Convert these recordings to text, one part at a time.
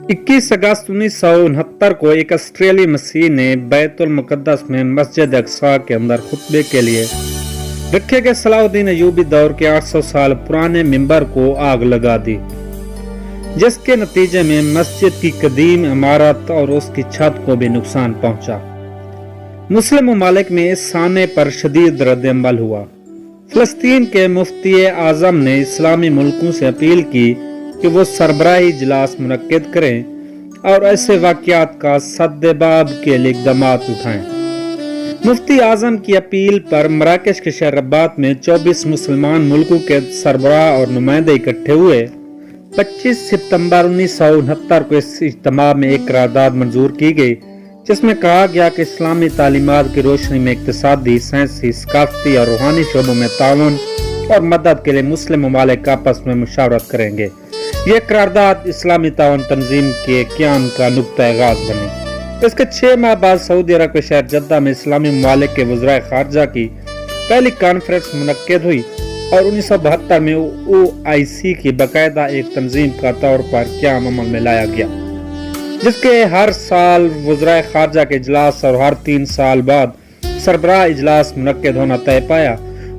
21 अगस्त 1969 को एक ऑस्ट्रेलियाई मसीह ने बैतुल मुकद्दस में मस्जिद अक्सा के अंदर खुतबे के लिए रखे गए सलाहुद्दीन अय्यूबी दौर के 800 साल पुराने मिंबर को आग लगा दी, जिसके नतीजे में मस्जिद की कदीम इमारत और उसकी छत को भी नुकसान पहुंचा। मुस्लिम ममालिक में इस साने पर शदीद रद्द-ए-अमल हुआ। फिलिस्तीन के मुफ्ती आजम ने इस्लामी मुल्कों से अपील की कि वो सरबराही इजलास मुनक्किद करें और ऐसे वाक़यात का सद्देबाब के लिए इक़दामात उठाएं। मुफ्ती आजम की अपील पर मराकश के शहर रबात में 24 मुसलमान मुल्कों के सरबराह और नुमाइंदे इकट्ठे हुए। 25 सितंबर 1969 को इस इज्तिमा में एक करारदाद मंजूर की गई, जिसमें कहा गया कि इस्लामी तालीमात की रोशनी में इक़्तिसादी, साइंसी, सकाफ़ती और रूहानी शोबों में ताउन और मदद के लिए मुस्लिम ममालिक आपस में मुशावरत करेंगे। ये करारदाद इस्लामी ताउन तंजीम के क़याम का नुक्ता आगाज़ बनी। इसके 6 माह बाद सऊदी अरब के शहर जद्दा में इस्लामी ममालिक के वज़राए ख़ारजा की पहली कॉन्फ्रेंस मुनक्किद हुई और 1972 में OIC की बाकायदा एक तंजीम का तौर पर क़याम अमल में लाया गया, जिसके हर साल वज़राए ख़ारजा के इजलास और हर 3 साल बाद सरबराह इजलास मुनक्किद होना तय पाया।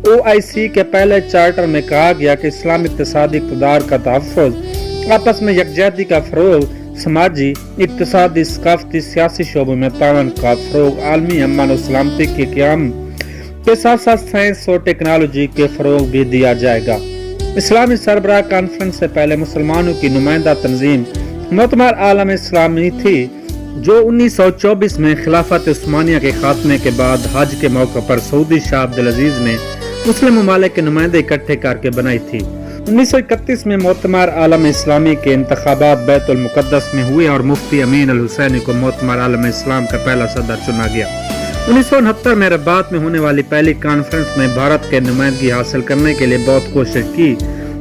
OIC के पहले चार्टर में कहा गया कि इस्लामी इक़्तिसादी इक़्तिदार का तहफ़्फ़ुज़, आपस में यकजहती का फ़रोग़, समाजी, इक़्तिसादी, सकाफ़ती, सियासी शोबों में ताउन का फ़रोग़, आलमी अमन और सलामती के क़याम के साथ साथ साइंस और टेक्नोलॉजी के फ़रोग़ भी दिया जाएगा। इस्लामी सरबराह कॉन्फ्रेंस से पहले मुसलमानों की नुमाइंदा तंजीम मुअतमर आलम इस्लामी थी, जो 1924 में खिलाफत उस्मानिया के खात्मे के बाद हज के मौके पर सऊदी शाह अब्दुल अजीज ने मुस्लिम ममालिक के नुमाइंदे इकट्ठे करके बनाई थी। 1931 में मुअतमर आलम इस्लामी के इंतखाबात बैतुल मुकद्दस में हुए और मुफ्ती अमीन अल हुसैनी को मुअतमर आलम इस्लाम का पहला सदर चुना गया। 1969 में रबात में होने वाली पहली कॉन्फ्रेंस में भारत के नुमाइंदगी हासिल करने के लिए बहुत कोशिश की,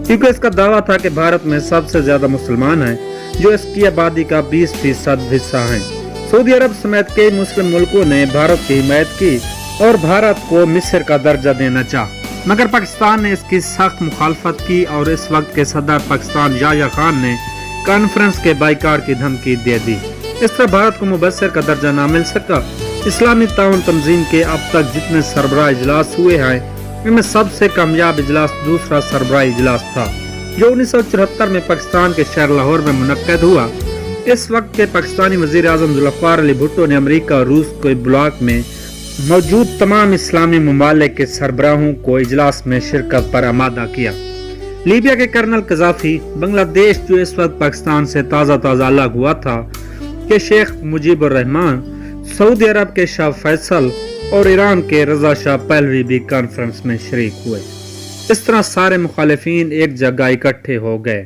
क्योंकि इसका दावा था कि भारत में सबसे ज्यादा मुसलमान हैं, जो इसकी आबादी का 20% हिस्सा हैं। सऊदी अरब समेत कई मुस्लिम मुल्कों ने भारत की हिमायत की और भारत को मिस्र का दर्जा देना चाहा, मगर पाकिस्तान ने इसकी सख्त मुखालफत की और इस वक्त के सदर पाकिस्तान याह्या खान ने कॉन्फ्रेंस के बाइकाट की धमकी दे दी। इस तरह भारत को मुबस्सिर का दर्जा ना मिल सका। इस्लामी ताउन तंजीम के अब तक जितने सरबराह इजलास हुए हैं, इनमें सबसे कामयाब इजलास दूसरा सरबराह इजलास था, जो 1974 में पाकिस्तान के शहर लाहौर में मुनक्किद हुआ। इस वक्त के पाकिस्तानी वज़ीर आज़म ज़ुल्फ़िकार अली भुट्टो ने अमेरिका और रूस के ब्लॉक में मौजूद तमाम इस्लामी ममालिक के सरबराहों को इजलास में शिरकत पर आमादा किया। लीबिया के कर्नल कज़ाफ़ी, बांग्लादेश जो इस वक्त पाकिस्तान से ताज़ा अलग हुआ था, के शेख मुजीबुर रहमान, सऊदी अरब के शाह फैसल और ईरान के रज़ा शाह पहलवी भी कॉन्फ्रेंस में शरीक हुए। इस तरह सारे मुखालिफिन एक जगह इकट्ठे हो गए।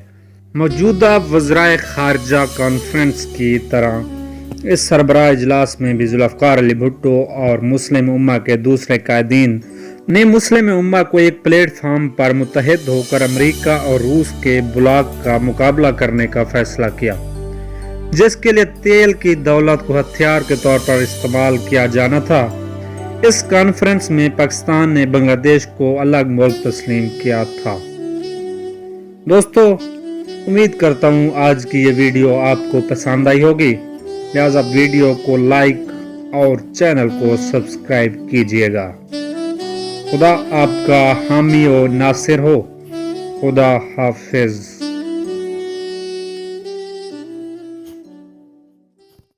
मौजूदा वज़राए ख़ारजा कॉन्फ्रेंस की तरह इस सरबराह इजलास में भी ज़ुल्फ़िकार अली भुट्टो और मुस्लिम उम्मा के दूसरे कायदीन ने मुस्लिम उम्मा को एक प्लेटफार्म पर मुत्तहिद होकर अमेरिका और रूस के ब्लॉक का मुकाबला करने का फैसला किया, जिसके लिए तेल की दौलत को हथियार के तौर पर इस्तेमाल किया जाना था। इस कॉन्फ्रेंस में पाकिस्तान ने बांग्लादेश को अलग मुल्क तस्लीम किया था। दोस्तों, उम्मीद करता हूँ आज की ये वीडियो आपको पसंद आई होगी, लिहाजा वीडियो को लाइक और चैनल को सब्सक्राइब कीजिएगा। खुदा आपका हामी और नासिर हो। खुदा हाफिज।